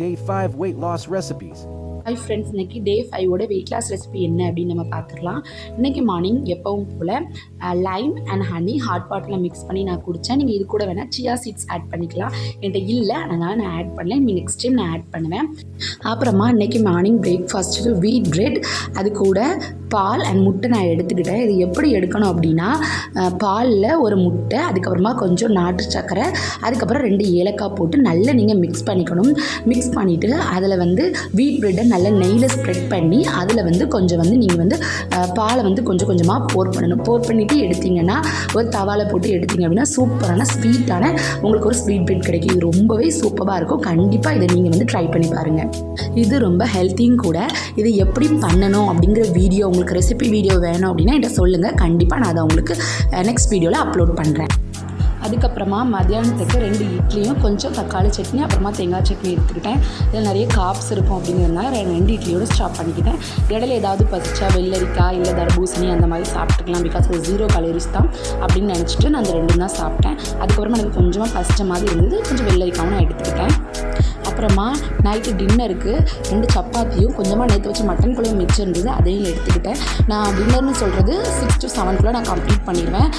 Day 5 weight loss recipes. Hi friends, இன்றைக்கி டே 5ஓட weight loss recipe என்ன அப்படின்னு நம்ம பார்த்துக்கலாம். இன்றைக்கி மார்னிங் எப்பவும் போல் லைம் அண்ட் ஹனி ஹாட் வாட்டரில் மிக்ஸ் பண்ணி நான் குடித்தேன். நீங்கள் இது கூட வேணால் சியா சீட்ஸ் ஆட் பண்ணிக்கலாம். என்கிட்ட இல்லை, அதனால் நான் ஆட் பண்ணல. நெக்ஸ்ட் டைம் நான் ஆட் பண்ணுவேன். அப்புறமா இன்றைக்கி மார்னிங் பிரேக்ஃபாஸ்ட்டுக்கு வீட் பிரெட், அது கூட பால் அண்ட் முட்டை நான் எடுத்துக்கிட்டேன். இது எப்படி எடுக்கணும் அப்படின்னா, பாலில் ஒரு முட்டை, அதுக்கப்புறமா கொஞ்சம் நாட்டு சர்க்கரை, அதுக்கப்புறம் 2 ஏலக்காய் போட்டு நல்லா நீங்கள் மிக்ஸ் பண்ணிக்கணும். மிக்ஸ் பண்ணிவிட்டு அதில் வீட் பிரெட்டை நல்லா நெய்யில் ஸ்ப்ரெட் பண்ணி அதில் கொஞ்சம் நீங்கள் பாலை கொஞ்சம் கொஞ்சமாக போர் பண்ணணும். போர் பண்ணிவிட்டு எடுத்திங்கன்னா, ஒரு தவாவில் போட்டு எடுத்திங்க அப்படின்னா சூப்பரான ஸ்வீட்டான உங்களுக்கு ஒரு ஸ்வீட் பிரெட் கிடைக்கும். இது ரொம்பவே சூப்பராக இருக்கும். கண்டிப்பாக இதை நீங்கள் ட்ரை பண்ணி பாருங்கள். இது ரொம்ப ஹெல்த்தியும் கூட. இது எப்படி பண்ணணும் அப்படிங்கிற வீடியோ, உங்களுக்கு ரெசிபி வீடியோ வேணும் அப்படின்னா என்கிட்ட சொல்லுங்கள். கண்டிப்பாக நான் அதை உங்களுக்கு நெக்ஸ்ட் வீடியோவில் அப்லோட் பண்ணுறேன். அதுக்கப்புறமா மத்தியானத்துக்கு 2 இட்லியும் கொஞ்சம் தக்காளி சட்னி, அப்புறமா தேங்காய் சட்னி எடுத்துக்கிட்டேன். இதில் நிறைய காப்ஸ் இருக்கும் அப்படிங்கிறதுனால 2 இட்லியோடு ஸ்டாப் பண்ணிக்கிட்டேன். இடையில ஏதாவது பசிச்சா வெள்ளரிக்காய் இல்லை தர்பூசணி அந்த மாதிரி சாப்பிட்டுக்கலாம். பிகாஸ் அது 0 கலோரிஸ் தான் அப்படின்னு நினச்சிட்டு நான் அந்த 2 தான் சாப்பிட்டேன். அதுக்கப்புறமா எனக்கு கொஞ்சமாக பசிச்ச மாதிரி இருந்தது, கொஞ்சம் வெள்ளரிக்காவும் நான் எடுத்துக்கிட்டேன். அப்புறமா நைட்டு டின்னருக்கு 2 சப்பாத்தியும் கொஞ்சமாக நேற்று வச்சு மட்டன் குழம்பு மிச்சம் இருந்தது, அதையும் எடுத்துக்கிட்டேன். நான் டின்னர்னு சொல்கிறது 6 to 7 நான் கம்ப்ளீட் பண்ணிடுவேன்.